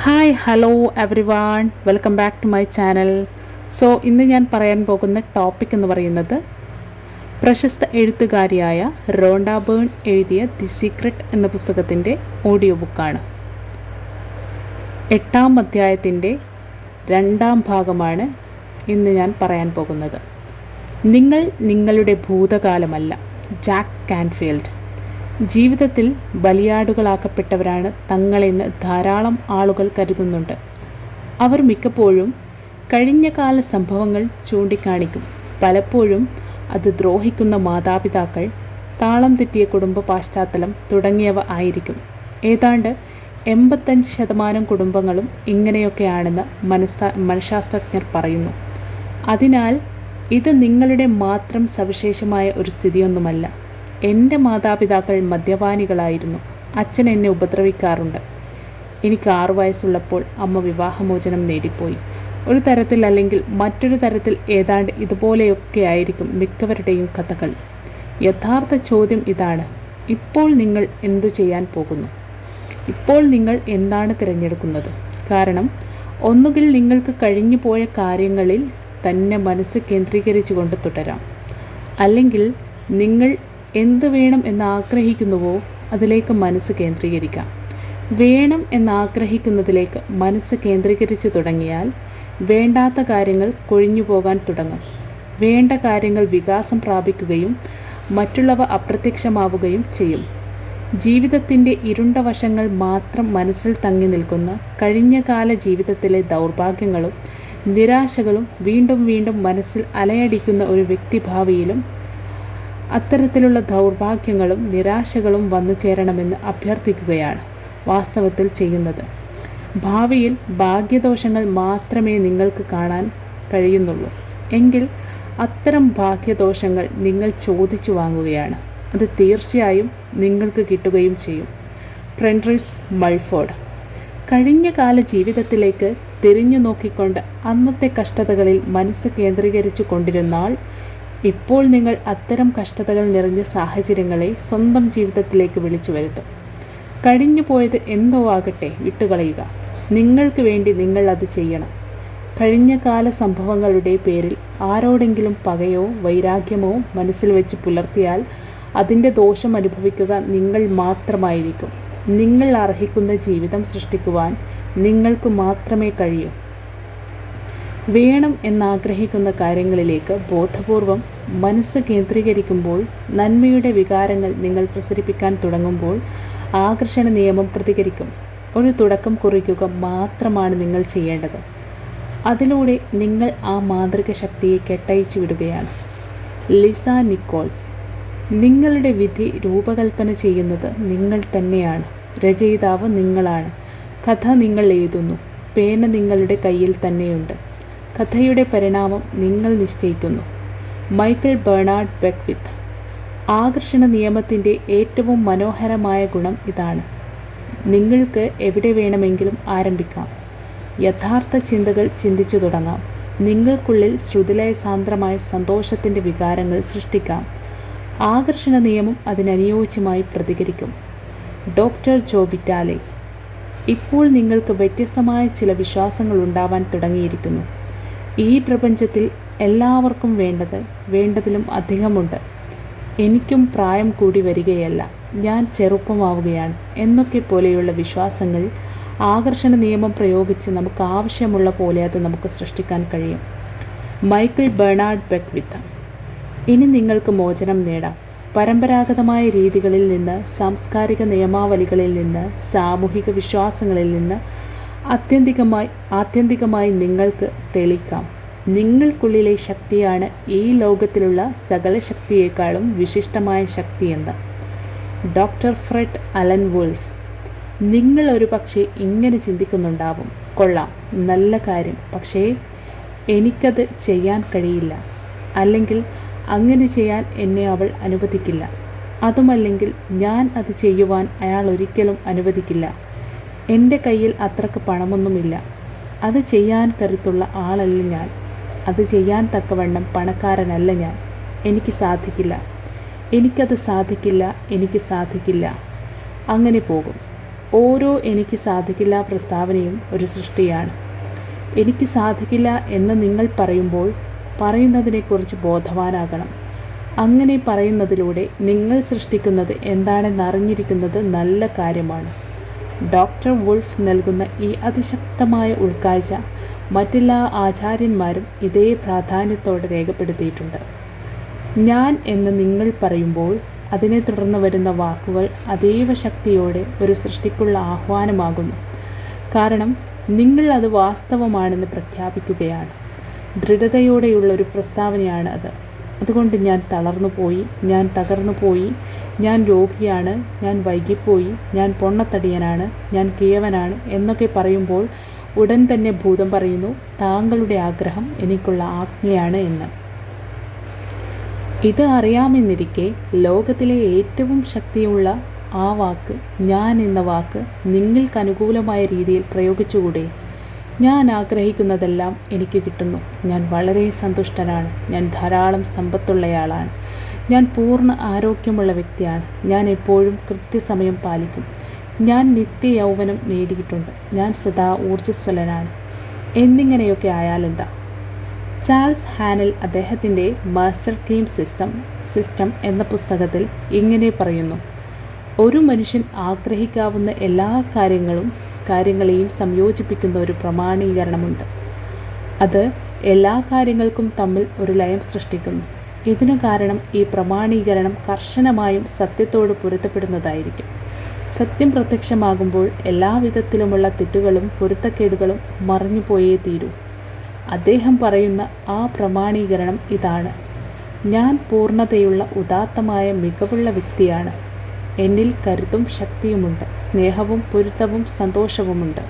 Hi hello everyone welcome back to my channel. ഇന്ന് ഞാൻ പറയാൻ പോകുന്ന ടോപ്പിക് എന്ന് പറയുന്നത് പ്രശസ്ത എഴുത്തുകാരിയായ റോണ്ട ബേൺ എഴുതിയ ദി സീക്രട്ട് എന്ന പുസ്തകത്തിൻ്റെ ഓഡിയോ ബുക്കാണ്. 8-ാം അധ്യായത്തിൻ്റെ 2-ാം ഭാഗമാണ് ഇന്ന് ഞാൻ പറയാൻ പോകുന്നത്. നിങ്ങൾ നിങ്ങളുടെ ഭൂതകാലമല്ല. Jack Canfield. ജീവിതത്തിൽ ബലിയാടുകളാക്കപ്പെട്ടവരാണ് തങ്ങളെന്ന് ധാരാളം ആളുകൾ കരുതുന്നുണ്ട്. അവർ മിക്കപ്പോഴും കഴിഞ്ഞകാല സംഭവങ്ങൾ ചൂണ്ടിക്കാണിക്കും. പലപ്പോഴും അത് ദ്രോഹിക്കുന്ന മാതാപിതാക്കൾ, താളം തെറ്റിയ കുടുംബ പശ്ചാത്തലം തുടങ്ങിയവ ആയിരിക്കും. ഏതാണ്ട് 85% കുടുംബങ്ങളും ഇങ്ങനെയൊക്കെയാണെന്ന് മനഃശാസ്ത്രജ്ഞർ പറയുന്നു. അതിനാൽ ഇത് നിങ്ങളുടെ മാത്രം സവിശേഷമായ ഒരു സ്ഥിതിയൊന്നുമല്ല. എൻ്റെ മാതാപിതാക്കൾ മദ്യപാനികളായിരുന്നു. അച്ഛൻ എന്നെ ഉപദ്രവിക്കാറുണ്ട്. എനിക്ക് 6 വയസ്സുള്ളപ്പോൾ അമ്മ വിവാഹമോചനം നേടിപ്പോയി. ഒരു തരത്തിൽ അല്ലെങ്കിൽ മറ്റൊരു തരത്തിൽ ഏതാണ്ട് ഇതുപോലെയൊക്കെയായിരിക്കും മിക്കവരുടെയും കഥകൾ. യഥാർത്ഥ ചോദ്യം ഇതാണ്: ഇപ്പോൾ നിങ്ങൾ എന്തു ചെയ്യാൻ പോകുന്നു? ഇപ്പോൾ നിങ്ങൾ എന്താണ് തിരഞ്ഞെടുക്കുന്നത്? കാരണം ഒന്നുകിൽ നിങ്ങൾക്ക് കഴിഞ്ഞു പോയ കാര്യങ്ങളിൽ തന്നെ മനസ്സ് കേന്ദ്രീകരിച്ചുകൊണ്ട് തുടരാം, അല്ലെങ്കിൽ നിങ്ങൾ എന്ത് വേണം എന്നാഗ്രഹിക്കുന്നുവോ അതിലേക്ക് മനസ്സ് കേന്ദ്രീകരിക്കാം. വേണം എന്നാഗ്രഹിക്കുന്നതിലേക്ക് മനസ്സ് കേന്ദ്രീകരിച്ച് തുടങ്ങിയാൽ വേണ്ടാത്ത കാര്യങ്ങൾ കൊഴിഞ്ഞു പോകാൻ തുടങ്ങും. വേണ്ട കാര്യങ്ങൾ വികാസം പ്രാപിക്കുകയും മറ്റുള്ളവ അപ്രത്യക്ഷമാവുകയും ചെയ്യും. ജീവിതത്തിൻ്റെ ഇരുണ്ട വശങ്ങൾ മാത്രം മനസ്സിൽ തങ്ങി നിൽക്കുന്ന കഴിഞ്ഞകാല ജീവിതത്തിലെ ദൗർഭാഗ്യങ്ങളും നിരാശകളും വീണ്ടും വീണ്ടും മനസ്സിൽ അലയടിക്കുന്ന ഒരു വ്യക്തി ഭാവിയിലും അത്തരത്തിലുള്ള ദൗർഭാഗ്യങ്ങളും നിരാശകളും വന്നു ചേരണമെന്ന് അഭ്യർത്ഥിക്കുകയാണ് വാസ്തവത്തിൽ ചെയ്യുന്നത്. ഭാവിയിൽ ഭാഗ്യദോഷങ്ങൾ മാത്രമേ നിങ്ങൾക്ക് കാണാൻ കഴിയുന്നുള്ളൂ എങ്കിൽ അത്തരം ഭാഗ്യദോഷങ്ങൾ നിങ്ങൾ ചോദിച്ചു വാങ്ങുകയാണ്. അത് തീർച്ചയായും നിങ്ങൾക്ക് കിട്ടുകയും ചെയ്യും. ഫ്രെഡറിക് മൾഫോർഡ്. കഴിഞ്ഞ കാല ജീവിതത്തിലേക്ക് തിരിഞ്ഞു നോക്കിക്കൊണ്ട് അന്നത്തെ കഷ്ടതകളിൽ മനസ്സ് കേന്ദ്രീകരിച്ചു കൊണ്ടിരുന്നാൽ ഇപ്പോൾ നിങ്ങൾ അത്തരം കഷ്ടതകൾ നിറഞ്ഞ സാഹചര്യങ്ങളെ സ്വന്തം ജീവിതത്തിലേക്ക് വിളിച്ചു വരുത്തും. കഴിഞ്ഞു പോയത് എന്തോ ആകട്ടെ, വിട്ടുകളയുക. നിങ്ങൾക്ക് വേണ്ടി നിങ്ങൾ അത് ചെയ്യണം. കഴിഞ്ഞ കാല സംഭവങ്ങളുടെ പേരിൽ ആരോടെങ്കിലും പകയോ വൈരാഗ്യമോ മനസ്സിൽ വെച്ച് പുലർത്തിയാൽ അതിൻ്റെ ദോഷം അനുഭവിക്കുക നിങ്ങൾ മാത്രമായിരിക്കും. നിങ്ങൾ അർഹിക്കുന്ന ജീവിതം സൃഷ്ടിക്കുവാൻ നിങ്ങൾക്ക് മാത്രമേ കഴിയൂ. വേണം എന്നാഗ്രഹിക്കുന്ന കാര്യങ്ങളിലേക്ക് ബോധപൂർവം മനസ്സ് കേന്ദ്രീകരിക്കുമ്പോൾ, നന്മയുടെ വികാരങ്ങൾ നിങ്ങൾ പ്രസരിപ്പിക്കാൻ തുടങ്ങുമ്പോൾ ആകർഷണ നിയമം പ്രതികരിക്കും. ഒരു തുടക്കം കുറിക്കുക മാത്രമാണ് നിങ്ങൾ ചെയ്യേണ്ടത്. അതിലൂടെ നിങ്ങൾ ആ മാന്ത്രിക ശക്തിയെ കെട്ടയച്ചു വിടുകയാണ്. Lisa Nichols. നിങ്ങളുടെ വിധി രൂപകൽപ്പന ചെയ്യുന്നത് നിങ്ങൾ തന്നെയാണ്. രചയിതാവ് നിങ്ങളാണ്. കഥ നിങ്ങൾ എഴുതുന്നു. പേന നിങ്ങളുടെ കയ്യിൽ തന്നെയുണ്ട്. കഥയുടെ പരിണാമം നിങ്ങൾ നിശ്ചയിക്കുന്നു. Michael Bernard Beckwith. ആകർഷണ നിയമത്തിൻ്റെ ഏറ്റവും മനോഹരമായ ഗുണം ഇതാണ്: നിങ്ങൾക്ക് എവിടെ വേണമെങ്കിലും ആരംഭിക്കാം. യഥാർത്ഥ ചിന്തകൾ ചിന്തിച്ചു തുടങ്ങാം. നിങ്ങൾക്കുള്ളിൽ ശ്രുതിലയസാന്ദ്രമായ സന്തോഷത്തിൻ്റെ വികാരങ്ങൾ സൃഷ്ടിക്കാം. ആകർഷണ നിയമം അതിനനുയോജ്യമായി പ്രതികരിക്കും. ഡോക്ടർ ജോ വിറ്റാലെ. ഇപ്പോൾ നിങ്ങൾക്ക് വ്യത്യസ്തമായ ചില വിശ്വാസങ്ങൾ ഉണ്ടാവാൻ തുടങ്ങിയിരിക്കുന്നു. ഈ പ്രപഞ്ചത്തിൽ എല്ലാവർക്കും വേണ്ടതിലും അധികമുണ്ട്. എനിക്കും പ്രായം കൂടി വരികയല്ല, ഞാൻ ചെറുപ്പമാവുകയാണ് എന്നൊക്കെ പോലെയുള്ള വിശ്വാസങ്ങൾ ആകർഷണ നിയമം പ്രയോഗിച്ച് നമുക്ക് ആവശ്യമുള്ള പോലെ അത് നമുക്ക് സൃഷ്ടിക്കാൻ കഴിയും. Michael Bernard Beckwith. ഇനി നിങ്ങൾക്ക് മോചനം നേടാം. പരമ്പരാഗതമായ രീതികളിൽ നിന്ന്, സാംസ്കാരിക നിയമാവലികളിൽ നിന്ന്, സാമൂഹിക വിശ്വാസങ്ങളിൽ നിന്ന് ആത്യന്തികമായി നിങ്ങൾക്ക് തെളിയിക്കാം. നിങ്ങൾക്കുള്ളിലെ ശക്തിയാണ് ഈ ലോകത്തിലുള്ള സകല ശക്തിയേക്കാളും വിശിഷ്ടമായ ശക്തിയെന്ന്. Doctor Fred Alan Wolf. നിങ്ങൾ ഒരു പക്ഷേ ഇങ്ങനെ ചിന്തിക്കുന്നുണ്ടാവും: കൊള്ളാം, നല്ല കാര്യം, പക്ഷേ എനിക്കത് ചെയ്യാൻ കഴിയില്ല, അല്ലെങ്കിൽ അങ്ങനെ ചെയ്യാൻ എന്നെ അവൾ അനുവദിക്കില്ല, അതുമല്ലെങ്കിൽ ഞാൻ അത് ചെയ്യുവാൻ അയാൾ ഒരിക്കലും അനുവദിക്കില്ല. എൻ്റെ കയ്യിൽ അത്രക്ക് പണമൊന്നുമില്ല. അത് ചെയ്യാൻ കരുത്തുള്ള ആളല്ല ഞാൻ. അത് ചെയ്യാൻ തക്കവണ്ണം പണക്കാരനല്ല ഞാൻ. എനിക്ക് സാധിക്കില്ല. എനിക്ക് സാധിക്കില്ല. അങ്ങനെ പോകും. ഓരോ എനിക്ക് സാധിക്കില്ല പ്രസ്താവനയും ഒരു സൃഷ്ടിയാണ്. എനിക്ക് സാധിക്കില്ല എന്ന് നിങ്ങൾ പറയുമ്പോൾ പറയുന്നതിനെക്കുറിച്ച് ബോധവാനാകണം. അങ്ങനെ പറയുന്നതിലൂടെ നിങ്ങൾ സൃഷ്ടിക്കുന്നത് എന്താണെന്നറിഞ്ഞിരിക്കുന്നത് നല്ല കാര്യമാണ്. ഡോക്ടർ വുൾഫ് നൽകുന്ന ഈ അതിശക്തമായ ഉൾക്കാഴ്ച മറ്റെല്ലാ ആചാര്യന്മാരും ഇതേ പ്രാധാന്യത്തോടെ രേഖപ്പെടുത്തിയിട്ടുണ്ട്. ഞാൻ എന്ന് നിങ്ങൾ പറയുമ്പോൾ അതിനെ തുടർന്ന് വരുന്ന വാക്കുകൾ അതീവ ശക്തിയോടെ ഒരു സൃഷ്ടിക്കുള്ള ആഹ്വാനമാകുന്നു. കാരണം നിങ്ങൾ അത് വാസ്തവമാണെന്ന് പ്രഖ്യാപിക്കുകയാണ്. ദൃഢതയോടെയുള്ള ഒരു പ്രസ്താവനയാണ് അത്. അതുകൊണ്ട് ഞാൻ തളർന്നുപോയി, ഞാൻ തകർന്നുപോയി, ഞാൻ രോഗിയാണ്, ഞാൻ വൈകിപ്പോയി, ഞാൻ പൊണ്ണത്തടിയനാണ്, ഞാൻ കിഴവനാണ് എന്നൊക്കെ പറയുമ്പോൾ ഉടൻ തന്നെ ഭൂതം പറയുന്നു, താങ്കളുടെ ആഗ്രഹം എനിക്കുള്ള ആജ്ഞയാണ് എന്ന്. ഇത് അറിയാമെന്നിരിക്കെ ലോകത്തിലെ ഏറ്റവും ശക്തിയുള്ള ആ വാക്ക്, ഞാൻ എന്ന വാക്ക് നിങ്ങൾക്ക് അനുകൂലമായ രീതിയിൽ പ്രയോഗിച്ചുകൂടെ? ഞാൻ ആഗ്രഹിക്കുന്നതെല്ലാം എനിക്ക് കിട്ടുന്നു. ഞാൻ വളരെ സന്തുഷ്ടനാണ്. ഞാൻ ധാരാളം സമ്പത്തുള്ളയാളാണ്. ഞാൻ പൂർണ്ണ ആരോഗ്യമുള്ള വ്യക്തിയാണ്. ഞാൻ എപ്പോഴും കൃത്യസമയം പാലിക്കും. ഞാൻ നിത്യ യൗവനം നേടിയിട്ടുണ്ട്. ഞാൻ സദാ ഊർജ്ജസ്വലനാണ് എന്നിങ്ങനെയൊക്കെ ആയാലെന്താ? ചാൾസ് ഹാനൽ അദ്ദേഹത്തിൻ്റെ മാസ്റ്റർ കീം സിസ്റ്റം എന്ന പുസ്തകത്തിൽ ഇങ്ങനെ പറയുന്നു: ഒരു മനുഷ്യൻ ആഗ്രഹിക്കാവുന്ന എല്ലാ കാര്യങ്ങളെയും സംയോജിപ്പിക്കുന്ന ഒരു പ്രമാണീകരണമുണ്ട്. അത് എല്ലാ കാര്യങ്ങൾക്കും തമ്മിൽ ഒരു ലയം സൃഷ്ടിക്കുന്നു. ഇതിനു കാരണം ഈ പ്രമാണീകരണം കർശനമായും സത്യത്തോട് പൊരുത്തപ്പെടുന്നതായിരിക്കും. സത്യം പ്രത്യക്ഷമാകുമ്പോൾ എല്ലാവിധത്തിലുമുള്ള തെറ്റുകളും പൊരുത്തക്കേടുകളും മറിഞ്ഞുപോയേ തീരൂ. അദ്ദേഹം പറയുന്ന ആ പ്രമാണീകരണം ഇതാണ്: ഞാൻ പൂർണ്ണതയുള്ള ഉദാത്തമായ മികവുള്ള വ്യക്തിയാണ്. എന്നിൽ കരുത്തും ശക്തിയുമുണ്ട്. സ്നേഹവും പൊരുത്തവും സന്തോഷവുമുണ്ട്.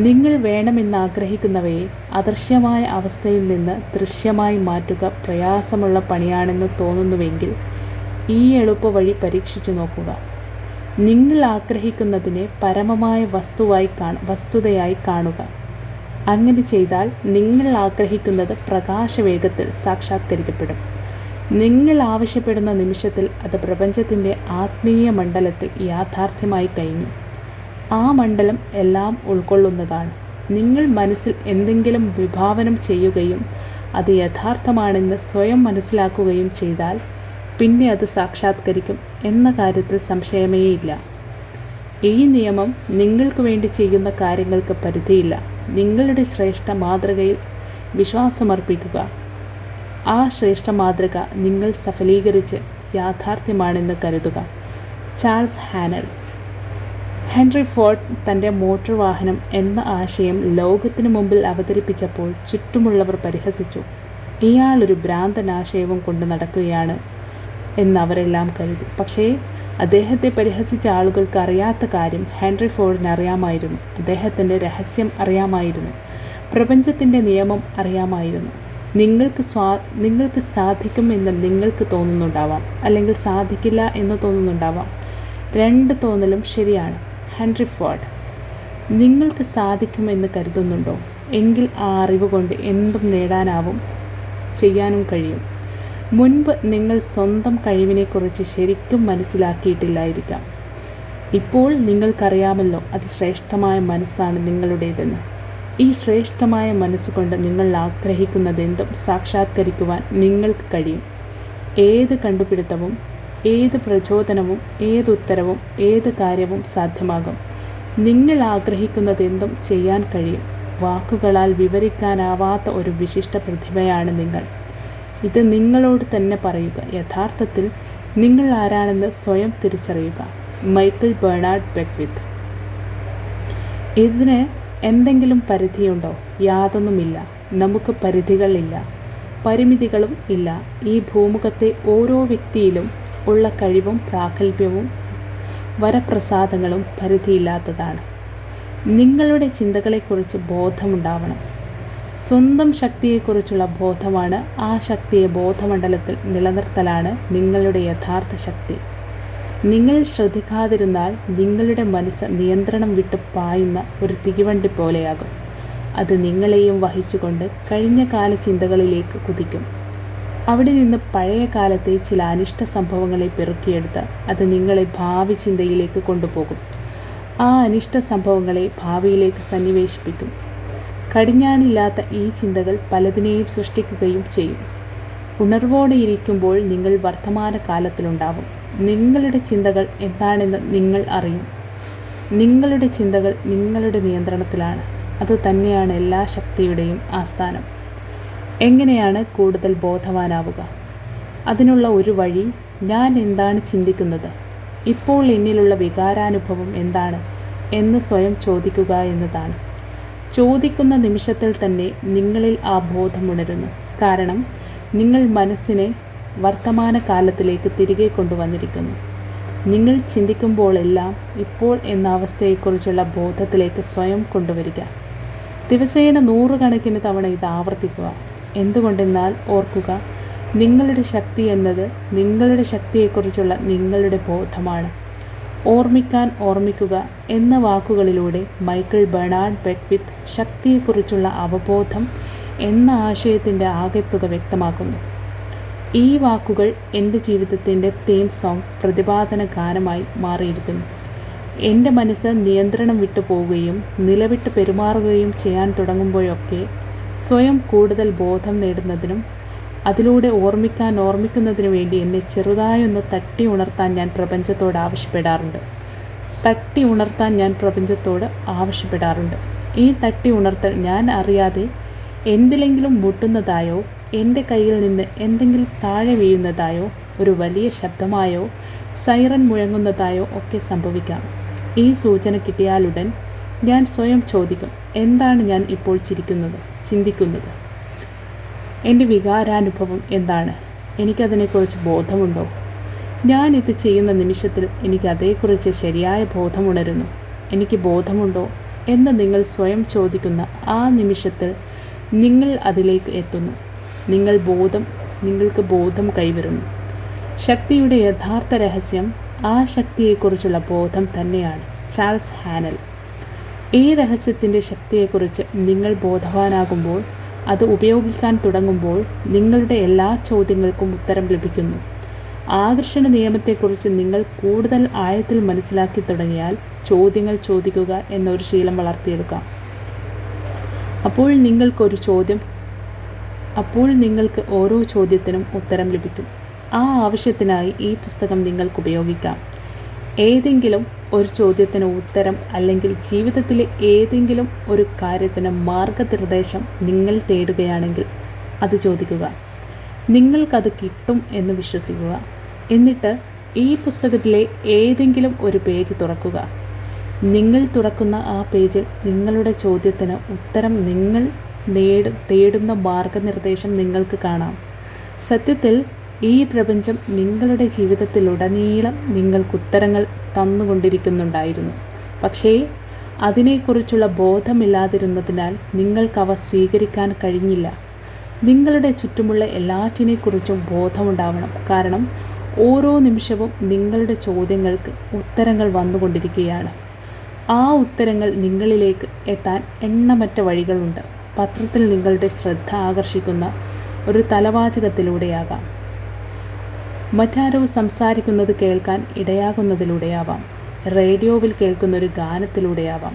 നിങ്ങൾ വേണമെന്നാഗ്രഹിക്കുന്നവയെ അദൃശ്യമായ അവസ്ഥയിൽ നിന്ന് ദൃശ്യമായി മാറ്റുക പ്രയാസമുള്ള പണിയാണെന്ന് തോന്നുന്നുവെങ്കിൽ ഈ എളുപ്പ വഴി പരീക്ഷിച്ചു നോക്കുക. നിങ്ങൾ ആഗ്രഹിക്കുന്നതിനെ പരമമായ വസ്തുതയായി കാണുക. അങ്ങനെ ചെയ്താൽ നിങ്ങൾ ആഗ്രഹിക്കുന്നത് പ്രകാശവേഗത്തിൽ സാക്ഷാത്കരിക്കപ്പെടും. നിങ്ങൾ ആവശ്യപ്പെടുന്ന നിമിഷത്തിൽ അത് പ്രപഞ്ചത്തിൻ്റെ ആത്മീയ മണ്ഡലത്തിൽ യാഥാർത്ഥ്യമായി കഴിഞ്ഞു. ആ മണ്ഡലം എല്ലാം ഉൾക്കൊള്ളുന്നതാണ്. നിങ്ങൾ മനസ്സിൽ എന്തെങ്കിലും വിഭാവനം ചെയ്യുകയും അത് യഥാർത്ഥമാണെന്ന് സ്വയം മനസ്സിലാക്കുകയും ചെയ്താൽ പിന്നെ അത് സാക്ഷാത്കരിക്കും എന്ന കാര്യത്തിൽ സംശയമേയില്ല. ഈ നിയമം നിങ്ങൾക്ക് വേണ്ടി ചെയ്യുന്ന കാര്യങ്ങൾക്ക് പരിധിയില്ല. നിങ്ങളുടെ ശ്രേഷ്ഠ മാതൃകയിൽ വിശ്വാസമർപ്പിക്കുക. ആ ശ്രേഷ്ഠ മാതൃക നിങ്ങൾ സഫലീകരിച്ച് യാഥാർത്ഥ്യമാണെന്ന് കരുതുക. ചാൾസ് ഹാനൽ. ഹെൻറി ഫോർഡ് തൻ്റെ മോട്ടോർ വാഹനം എന്ന ആശയം ലോകത്തിനു മുമ്പിൽ അവതരിപ്പിച്ചപ്പോൾ ചുറ്റുമുള്ളവർ പരിഹസിച്ചു. ഇയാളൊരു ഭ്രാന്തനാശയവും കൊണ്ട് നടക്കുകയാണ് എന്നവരെല്ലാം കരുതി. പക്ഷേ അദ്ദേഹത്തെ പരിഹസിച്ച ആളുകൾക്ക് അറിയാത്ത കാര്യം ഹെൻറി ഫോർഡിന് അറിയാമായിരുന്നു. അദ്ദേഹത്തിൻ്റെ രഹസ്യം അറിയാമായിരുന്നു. പ്രപഞ്ചത്തിൻ്റെ നിയമം അറിയാമായിരുന്നു. നിങ്ങൾക്ക് സാധിക്കും എന്ന് നിങ്ങൾക്ക് തോന്നുന്നുണ്ടാവാം, അല്ലെങ്കിൽ സാധിക്കില്ല എന്ന് തോന്നുന്നുണ്ടാവാം. രണ്ട് തോന്നലും ശരിയാണ്. ഹെൻറി ഫോർഡ്: നിങ്ങൾക്ക് സാധിക്കുമെന്ന് കരുതുന്നുണ്ടോ? എങ്കിൽ ആ അറിവ് കൊണ്ട് എന്തും നേടാനാവും, ചെയ്യാനും കഴിയും. മുൻപ് നിങ്ങൾ സ്വന്തം കഴിവിനെക്കുറിച്ച് ശരിക്കും മനസ്സിലാക്കിയിട്ടില്ലായിരിക്കാം. ഇപ്പോൾ നിങ്ങൾക്കറിയാമല്ലോ അതിശ്രേഷ്ഠമായ മനസ്സാണ് നിങ്ങളുടേതെന്ന്. ഈ ശ്രേഷ്ഠമായ മനസ്സുകൊണ്ട് നിങ്ങൾ ആഗ്രഹിക്കുന്നതെന്തും സാക്ഷാത്കരിക്കുവാൻ നിങ്ങൾക്ക് കഴിയും. ഏത് കണ്ടുപിടുത്തവും, ഏത് പ്രചോദനവും, ഏതുത്തരവും, ഏത് കാര്യവും സാധ്യമാകും. നിങ്ങൾ ആഗ്രഹിക്കുന്നതെന്തും ചെയ്യാൻ കഴിയും. വാക്കുകളാൽ വിവരിക്കാനാവാത്ത ഒരു വിശിഷ്ട പ്രതിഭയാണ് നിങ്ങൾ. ഇത് നിങ്ങളോട് തന്നെ പറയുക. യഥാർത്ഥത്തിൽ നിങ്ങൾ ആരാണെന്ന് സ്വയം തിരിച്ചറിയുക. Michael Bernard Beckwith. ഇതിന് എന്തെങ്കിലും പരിധിയുണ്ടോ? യാതൊന്നുമില്ല. നമുക്ക് പരിധികളില്ല, പരിമിതികളും ഇല്ല. ഈ ഭൂമുഖത്തെ ഓരോ വ്യക്തിയിലും ഉള്ള കഴിവും പ്രാഗൽഭ്യവും വരപ്രസാദങ്ങളും പരിധിയില്ലാത്തതാണ്. നിങ്ങളുടെ ചിന്തകളെക്കുറിച്ച് ബോധമുണ്ടാവണം. സ്വന്തം ശക്തിയെക്കുറിച്ചുള്ള ബോധമാണ്. ആ ശക്തിയെ ബോധമണ്ഡലത്തിൽ നിലനിർത്തലാണ് നിങ്ങളുടെ യഥാർത്ഥ ശക്തി. നിങ്ങൾ ശ്രദ്ധിക്കാതിരുന്നാൽ നിങ്ങളുടെ മനസ്സ് നിയന്ത്രണം വിട്ട് പായുന്ന ഒരു തീവണ്ടി പോലെയാകും. അത് നിങ്ങളെയും വഹിച്ചുകൊണ്ട് കഴിഞ്ഞ കാല ചിന്തകളിലേക്ക് കുതിക്കും. അവിടെ നിന്ന് പഴയ കാലത്തെ ചില അനിഷ്ട സംഭവങ്ങളെ പെറുക്കിയെടുത്ത് അത് നിങ്ങളെ ഭാവി ചിന്തയിലേക്ക് കൊണ്ടുപോകും. ആ അനിഷ്ട സംഭവങ്ങളെ ഭാവിയിലേക്ക് സന്നിവേശിപ്പിക്കും. കടിഞ്ഞാണില്ലാത്ത ഈ ചിന്തകൾ പലതിനെയും സൃഷ്ടിക്കുകയും ചെയ്യും. ഉണർവോടെ ഇരിക്കുമ്പോൾ നിങ്ങൾ വർത്തമാനകാലത്തിലുണ്ടാവും. നിങ്ങളുടെ ചിന്തകൾ എന്താണെന്ന് നിങ്ങൾ അറിയും. നിങ്ങളുടെ ചിന്തകൾ നിങ്ങളുടെ നിയന്ത്രണത്തിലാണ്. അത് തന്നെയാണ് എല്ലാ ശക്തിയുടെയും ആസ്ഥാനം. എങ്ങനെയാണ് കൂടുതൽ ബോധവാനാവുക? അതിനുള്ള ഒരു വഴി, ഞാൻ എന്താണ് ചിന്തിക്കുന്നത്, ഇപ്പോൾ എന്നിലുള്ള വികാരാനുഭവം എന്താണ് എന്ന് സ്വയം ചോദിക്കുക എന്നതാണ്. ചോദിക്കുന്ന നിമിഷത്തിൽ തന്നെ നിങ്ങളിൽ ആ ബോധം ഉണരുന്നു. കാരണം നിങ്ങൾ മനസ്സിനെ വർത്തമാനകാലത്തിലേക്ക് തിരികെ കൊണ്ടുവന്നിരിക്കുന്നു. നിങ്ങൾ ചിന്തിക്കുമ്പോഴെല്ലാം ഇപ്പോൾ എന്ന അവസ്ഥയെക്കുറിച്ചുള്ള ബോധത്തിലേക്ക് സ്വയം കൊണ്ടുവരിക. ദിവസേന 100 കണക്കിന് തവണ ഇത് ആവർത്തിക്കുക. എന്തുകൊണ്ടെന്നാൽ ഓർക്കുക, നിങ്ങളുടെ ശക്തി എന്നത് നിങ്ങളുടെ ശക്തിയെക്കുറിച്ചുള്ള നിങ്ങളുടെ ബോധമാണ്. ഓർമ്മിക്കുക എന്ന വാക്കുകളിലൂടെ മൈക്കിൾ ബെർണാഡ് ബെക്ക്വിത്ത് ശക്തിയെക്കുറിച്ചുള്ള അവബോധം എന്ന ആശയത്തിൻ്റെ ആകെത്തുക വ്യക്തമാക്കുന്നു. ഈ വാക്കുകൾ എൻ്റെ ജീവിതത്തിൻ്റെ തീം സോങ്, പ്രതിപാദന ഗാനമായി മാറിയിരിക്കുന്നു. എൻ്റെ മനസ്സ് നിയന്ത്രണം വിട്ടു പോവുകയും നിലവിട്ട് പെരുമാറുകയും ചെയ്യാൻ തുടങ്ങുമ്പോഴൊക്കെ സ്വയം കൂടുതൽ ബോധം നേടുന്നതിനും അതിലൂടെ ഓർമ്മിക്കുന്നതിനു വേണ്ടി എന്നെ ചെറുതായൊന്ന് തട്ടി ഉണർത്താൻ ഞാൻ പ്രപഞ്ചത്തോട് ആവശ്യപ്പെടാറുണ്ട്. ഈ തട്ടി ഉണർത്തൽ ഞാൻ അറിയാതെ എന്തിലെങ്കിലും മുട്ടുന്നതായോ, എൻ്റെ കയ്യിൽ നിന്ന് എന്തെങ്കിലും താഴെ വീഴുന്നതായോ, ഒരു വലിയ ശബ്ദമായോ സൈറൻ മുഴങ്ങുന്നതായോ ഒക്കെ സംഭവിക്കാം. ഈ സൂചന കിട്ടിയാലുടൻ ഞാൻ സ്വയം ചോദിക്കും, എന്താണ് ഞാൻ ഇപ്പോൾ ചിന്തിക്കുന്നത്? എൻ്റെ വികാരാനുഭവം എന്താണ്? എനിക്കതിനെക്കുറിച്ച് ബോധമുണ്ടോ? ഞാൻ ഇത് ചെയ്യുന്ന നിമിഷത്തിൽ എനിക്ക് അതേക്കുറിച്ച് ശരിയായ ബോധമുണരുന്നു. എനിക്ക് ബോധമുണ്ടോ എന്ന് നിങ്ങൾ സ്വയം ചോദിക്കുന്ന ആ നിമിഷത്തിൽ നിങ്ങൾ അതിലേക്ക് എത്തുന്നു. നിങ്ങൾക്ക് ബോധം കൈവരുന്നു. ശക്തിയുടെ യഥാർത്ഥ രഹസ്യം ആ ശക്തിയെക്കുറിച്ചുള്ള ബോധം തന്നെയാണ്. ചാൾസ് ഹാനൽ. ഈ രഹസ്യത്തിൻ്റെ ശക്തിയെക്കുറിച്ച് നിങ്ങൾ ബോധവാനാകുമ്പോൾ, അത് ഉപയോഗിക്കാൻ തുടങ്ങുമ്പോൾ നിങ്ങളുടെ എല്ലാ ചോദ്യങ്ങൾക്കും ഉത്തരം ലഭിക്കുന്നു. ആകർഷണ നിയമത്തെക്കുറിച്ച് നിങ്ങൾ കൂടുതൽ ആഴത്തിൽ മനസ്സിലാക്കി തുടങ്ങിയാൽ ചോദ്യങ്ങൾ ചോദിക്കുക എന്നൊരു ശീലം വളർത്തിയെടുക്കാം. അപ്പോൾ നിങ്ങൾക്ക് ഓരോ ചോദ്യത്തിനും ഉത്തരം ലഭിക്കും. ആ ആവശ്യത്തിനായി ഈ പുസ്തകം നിങ്ങൾക്ക് ഉപയോഗിക്കാം. ഏതെങ്കിലും ഒരു ചോദ്യത്തിന് ഉത്തരം അല്ലെങ്കിൽ ജീവിതത്തിലെ ഏതെങ്കിലും ഒരു കാര്യത്തിന് മാർഗനിർദ്ദേശം നിങ്ങൾ തേടുകയാണെങ്കിൽ അത് ചോദിക്കുക. നിങ്ങൾക്കത് കിട്ടും എന്ന് വിശ്വസിക്കുക. എന്നിട്ട് ഈ പുസ്തകത്തിലെ ഏതെങ്കിലും ഒരു പേജ് തുറക്കുക. നിങ്ങൾ തുറക്കുന്ന ആ പേജിൽ നിങ്ങളുടെ ചോദ്യത്തിന് ഉത്തരം, നിങ്ങൾ തേടുന്ന മാർഗനിർദ്ദേശം നിങ്ങൾക്ക് കാണാം. സത്യത്തിൽ ഈ പ്രപഞ്ചം നിങ്ങളുടെ ജീവിതത്തിലുടനീളം നിങ്ങൾക്ക് ഉത്തരങ്ങൾ തന്നുകൊണ്ടിരിക്കുന്നുണ്ടായിരുന്നു. പക്ഷേ അതിനെക്കുറിച്ചുള്ള ബോധമില്ലാതിരുന്നതിനാൽ നിങ്ങൾക്കവ സ്വീകരിക്കാൻ കഴിഞ്ഞില്ല. നിങ്ങളുടെ ചുറ്റുമുള്ള എല്ലാറ്റിനെക്കുറിച്ചും ബോധമുണ്ടാവണം. കാരണം ഓരോ നിമിഷവും നിങ്ങളുടെ ചോദ്യങ്ങൾക്ക് ഉത്തരങ്ങൾ വന്നുകൊണ്ടിരിക്കുകയാണ്. ആ ഉത്തരങ്ങൾ നിങ്ങളിലേക്ക് എത്താൻ എണ്ണമറ്റ വഴികളുണ്ട്. പത്രത്തിൽ നിങ്ങളുടെ ശ്രദ്ധ ആകർഷിക്കുന്ന ഒരു തലവാചകത്തിലൂടെയാകാം, മറ്റാരോ സംസാരിക്കുന്നത് കേൾക്കാൻ ഇടയാകുന്നതിലൂടെയാവാം, റേഡിയോവിൽ കേൾക്കുന്ന ഒരു ഗാനത്തിലൂടെയാവാം,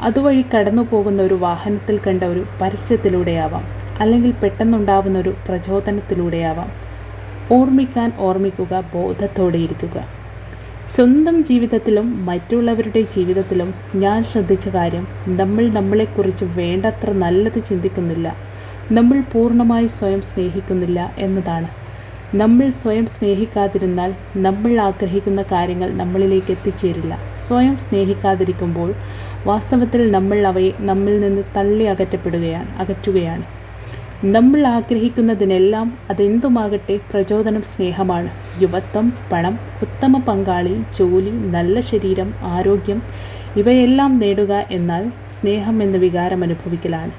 അതുവഴി കടന്നു പോകുന്ന ഒരു വാഹനത്തിൽ കണ്ട ഒരു പരസ്യത്തിലൂടെയാവാം, അല്ലെങ്കിൽ പെട്ടെന്നുണ്ടാവുന്ന ഒരു പ്രചോദനത്തിലൂടെയാവാം. ഓർമ്മിക്കുക, ബോധത്തോടെ ഇരിക്കുക. സ്വന്തം ജീവിതത്തിലും മറ്റുള്ളവരുടെ ജീവിതത്തിലും ഞാൻ ശ്രദ്ധിച്ച കാര്യം, നമ്മൾ നമ്മളെക്കുറിച്ച് വേണ്ടത്ര നല്ലത് ചിന്തിക്കുന്നില്ല. നമ്മൾ പൂർണ്ണമായി സ്വയം സ്നേഹിക്കുന്നില്ല എന്നതാണ്. നമ്മൾ സ്വയം സ്നേഹിക്കാതിരുന്നാൽ നമ്മൾ ആഗ്രഹിക്കുന്ന കാര്യങ്ങൾ നമ്മളിലേക്ക് എത്തിച്ചേരില്ല. സ്വയം സ്നേഹിക്കാതിരിക്കുമ്പോൾ വാസ്തവത്തിൽ നമ്മൾ അവയെ നമ്മിൽ നിന്ന് അകറ്റുകയാണ്. നമ്മൾ ആഗ്രഹിക്കുന്നതിനെല്ലാം, അതെന്തുമാകട്ടെ, പ്രചോദനം സ്നേഹമാണ്. യുവത്വം, പണം, ഉത്തമ പങ്കാളി, ജോലി, നല്ല ശരീരം, ആരോഗ്യം, ഇവയെല്ലാം നേടുക എന്നാൽ സ്നേഹം എന്ന വികാരം അനുഭവിക്കലാണ്.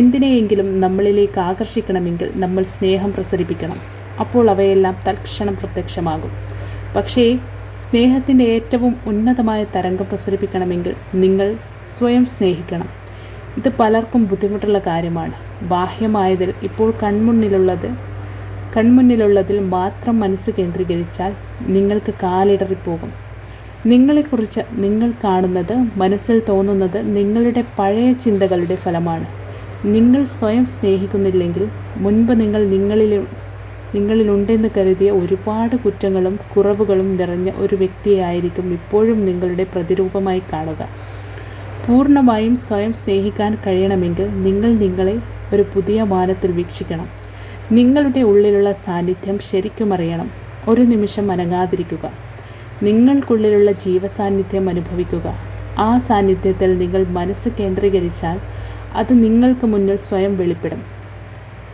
എന്തിനെയെങ്കിലും നമ്മളിലേക്ക് ആകർഷിക്കണമെങ്കിൽ നമ്മൾ സ്നേഹം പ്രസരിപ്പിക്കണം. അപ്പോൾ അവയെല്ലാം തൽക്ഷണം പ്രത്യക്ഷമാകും. പക്ഷേ സ്നേഹത്തിൻ്റെ ഏറ്റവും ഉന്നതമായ തരംഗം പ്രസരിപ്പിക്കണമെങ്കിൽ നിങ്ങൾ സ്വയം സ്നേഹിക്കണം. ഇത് പലർക്കും ബുദ്ധിമുട്ടുള്ള കാര്യമാണ്. ബാഹ്യമായതിൽ, ഇപ്പോൾ കൺമുന്നിലുള്ളതിൽ മാത്രം മനസ്സ് കേന്ദ്രീകരിച്ചാൽ നിങ്ങൾക്ക് കാലിടറിപ്പോകും. നിങ്ങളെക്കുറിച്ച് നിങ്ങൾ കാണുന്നത്, മനസ്സിൽ തോന്നുന്നത് നിങ്ങളുടെ പഴയ ചിന്തകളുടെ ഫലമാണ്. നിങ്ങൾ സ്വയം സ്നേഹിക്കുന്നില്ലെങ്കിൽ മുൻപ് നിങ്ങളിലുണ്ടെന്ന് കരുതിയ ഒരുപാട് കുറ്റങ്ങളും കുറവുകളും നിറഞ്ഞ ഒരു വ്യക്തിയായിരിക്കും ഇപ്പോഴും നിങ്ങളുടെ പ്രതിരൂപമായി കാണുക. പൂർണ്ണമായും സ്വയം സ്നേഹിക്കാൻ കഴിയണമെങ്കിൽ നിങ്ങൾ നിങ്ങളെ ഒരു പുതിയ മാനത്തിൽ വീക്ഷിക്കണം. നിങ്ങളുടെ ഉള്ളിലുള്ള സാന്നിധ്യം ശരിക്കും അറിയണം. ഒരു നിമിഷം അനങ്ങാതിരിക്കുക. നിങ്ങൾക്കുള്ളിലുള്ള ജീവസാന്നിധ്യം അനുഭവിക്കുക. ആ സാന്നിധ്യത്തിൽ നിങ്ങൾ മനസ്സ് കേന്ദ്രീകരിച്ചാൽ അത് നിങ്ങൾക്ക് മുന്നിൽ സ്വയം വെളിപ്പെടും.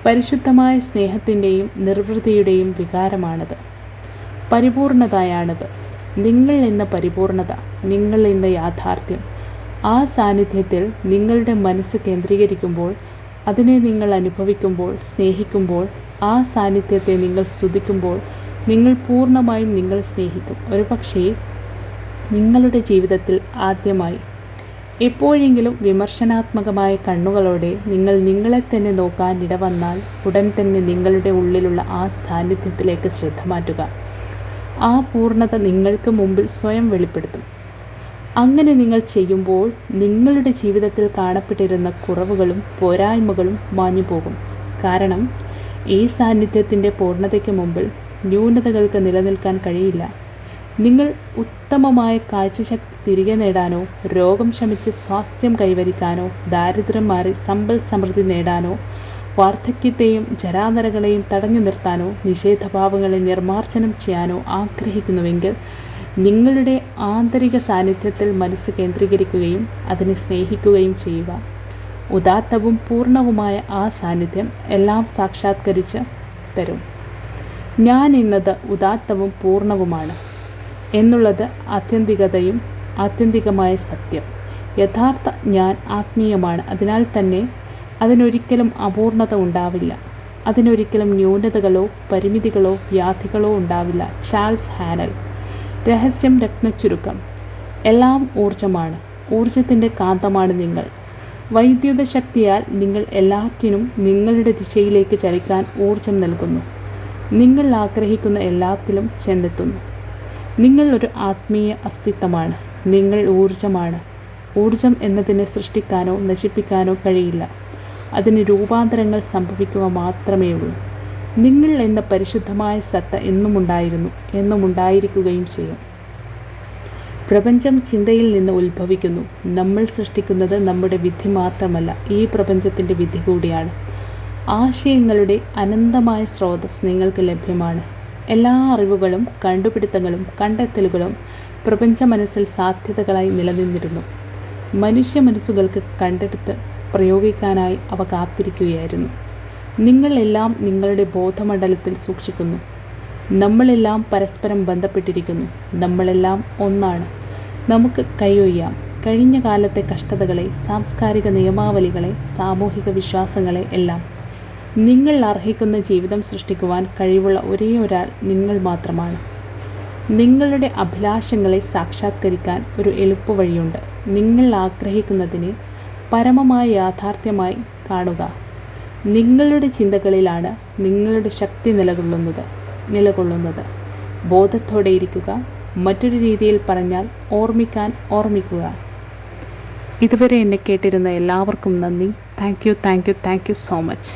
പരിശുദ്ധമായ സ്നേഹത്തിൻ്റെയും നിർവൃതിയുടെയും വികാരമാണത്. പരിപൂർണതയാണത്. നിങ്ങൾ എന്ന പരിപൂർണത, നിങ്ങൾ എന്ന യാഥാർത്ഥ്യം. ആ സാന്നിധ്യത്തിൽ നിങ്ങളുടെ മനസ്സ് കേന്ദ്രീകരിക്കുമ്പോൾ, അതിനെ നിങ്ങൾ അനുഭവിക്കുമ്പോൾ, സ്നേഹിക്കുമ്പോൾ, ആ സാന്നിധ്യത്തെ നിങ്ങൾ സ്തുതിക്കുമ്പോൾ, നിങ്ങൾ പൂർണ്ണമായും നിങ്ങൾ സ്നേഹിക്കും. ഒരുപക്ഷേ നിങ്ങളുടെ ജീവിതത്തിൽ ആദ്യമായി എപ്പോഴെങ്കിലും വിമർശനാത്മകമായ കണ്ണുകളോടെ നിങ്ങൾ നിങ്ങളെ തന്നെ നോക്കാൻ ഇടവന്നാൽ ഉടൻ തന്നെ നിങ്ങളുടെ ഉള്ളിലുള്ള ആ സാന്നിധ്യത്തിലേക്ക് ശ്രദ്ധ മാറ്റുക. ആ പൂർണ്ണത നിങ്ങൾക്ക് മുമ്പിൽ സ്വയം വെളിപ്പെടുത്തും. അങ്ങനെ നിങ്ങൾ ചെയ്യുമ്പോൾ നിങ്ങളുടെ ജീവിതത്തിൽ കാണപ്പെട്ടിരുന്ന കുറവുകളും പോരായ്മകളും മാഞ്ഞു പോകും. കാരണം ഈ സാന്നിധ്യത്തിൻ്റെ പൂർണ്ണതയ്ക്ക് മുമ്പിൽ ന്യൂനതകൾക്ക് നിലനിൽക്കാൻ കഴിയില്ല. നിങ്ങൾ ഉത്തമമായ കാഴ്ചശക്തി തിരികെ നേടാനോ, രോഗം ശമിച്ച് സ്വാസ്ഥ്യം കൈവരിക്കാനോ, ദാരിദ്ര്യം മാറി സമ്പൽ സമൃദ്ധി നേടാനോ, വാർദ്ധക്യത്തെയും ജരാനരകളെയും തടഞ്ഞു നിർത്താനോ, നിഷേധഭാവങ്ങളെ നിർമ്മാർജ്ജനം ചെയ്യാനോ ആഗ്രഹിക്കുന്നുവെങ്കിൽ നിങ്ങളുടെ ആന്തരിക സാന്നിധ്യത്തിൽ മനസ്സ് കേന്ദ്രീകരിക്കുകയും അതിനെ സ്നേഹിക്കുകയും ചെയ്യുക. ഉദാത്തവും പൂർണ്ണവുമായ ആ സാന്നിധ്യം എല്ലാം സാക്ഷാത്കരിച്ച് തരും. ഞാൻ എന്നത് ഉദാത്തവും പൂർണ്ണവുമാണ് എന്നുള്ളത് ആത്യന്തികമായ സത്യം. യഥാർത്ഥ ഞാൻ ആത്മീയമാണ്. അതിനാൽ തന്നെ അതിനൊരിക്കലും അപൂർണത ഉണ്ടാവില്ല. അതിനൊരിക്കലും ന്യൂനതകളോ പരിമിതികളോ വ്യാധികളോ ഉണ്ടാവില്ല. ചാൾസ് ഹാനൽ. രഹസ്യം രത്നച്ചുരുക്കം. എല്ലാം ഊർജമാണ്. ഊർജത്തിൻ്റെ കാന്തമാണ് നിങ്ങൾ. വൈദ്യുത ശക്തിയാൽ നിങ്ങൾ എല്ലാറ്റിനും നിങ്ങളുടെ ദിശയിലേക്ക് ചലിക്കാൻ ഊർജം നൽകുന്നു. നിങ്ങൾ ആഗ്രഹിക്കുന്ന എല്ലാത്തിലും ചെന്നെത്തുന്നു. നിങ്ങൾ ഒരു ആത്മീയ അസ്തിത്വമാണ്. നിങ്ങൾ ഊർജമാണ്. ഊർജം എന്നതിനെ സൃഷ്ടിക്കാനോ നശിപ്പിക്കാനോ കഴിയില്ല. അതിന് രൂപാന്തരങ്ങൾ സംഭവിക്കുക മാത്രമേ ഉള്ളൂ. നിങ്ങൾ എന്ന പരിശുദ്ധമായ സത്ത എന്നുമുണ്ടായിരുന്നു, എന്നുമുണ്ടായിരിക്കുകയും ചെയ്യും. പ്രപഞ്ചം ചിന്തയിൽ നിന്ന് ഉത്ഭവിക്കുന്നു. നമ്മൾ സൃഷ്ടിക്കുന്നത് നമ്മുടെ വിധി മാത്രമല്ല, ഈ പ്രപഞ്ചത്തിൻ്റെ വിധി കൂടിയാണ്. ആശയങ്ങളുടെ അനന്തമായ സ്രോതസ് നിങ്ങൾക്ക് ലഭ്യമാണ്. എല്ലാ അറിവുകളും കണ്ടുപിടുത്തങ്ങളും കണ്ടെത്തലുകളും പ്രപഞ്ച മനസ്സിൽ സാധ്യതകളായി നിലനിന്നിരുന്നു. മനുഷ്യ മനസ്സുകൾക്ക് കണ്ടെടുത്ത് പ്രയോഗിക്കാനായി അവ കാത്തിരിക്കുകയായിരുന്നു. നിങ്ങളെല്ലാം നിങ്ങളുടെ ബോധമണ്ഡലത്തിൽ സൂക്ഷിക്കുന്നു. നമ്മളെല്ലാം പരസ്പരം ബന്ധപ്പെട്ടിരിക്കുന്നു. നമ്മളെല്ലാം ഒന്നാണ്. നമുക്ക് കൈയൊയ്യാം. കഴിഞ്ഞ കാലത്തെ കഷ്ടതകളെ, സാംസ്കാരിക നിയമാവലികളെ, സാമൂഹിക വിശ്വാസങ്ങളെ എല്ലാം. നിങ്ങൾ അർഹിക്കുന്ന ജീവിതം സൃഷ്ടിക്കുവാൻ കഴിവുള്ള ഒരേ ഒരാൾ നിങ്ങൾ മാത്രമാണ്. നിങ്ങളുടെ അഭിലാഷങ്ങളെ സാക്ഷാത്കരിക്കാൻ ഒരു എളുപ്പവഴിയുണ്ട്. നിങ്ങൾ ആഗ്രഹിക്കുന്നതിനെ പരമമായ യാഥാർത്ഥ്യമായി കാണുക. നിങ്ങളുടെ ചിന്തകളിലാണ് നിങ്ങളുടെ ശക്തി നിലകൊള്ളുന്നത്. ബോധത്തോടെ ഇരിക്കുക. മറ്റൊരു രീതിയിൽ പറഞ്ഞാൽ ഓർമ്മിക്കുക. ഇതുവരെ എന്നെ കേട്ടിരുന്ന എല്ലാവർക്കും നന്ദി. Thank you so much.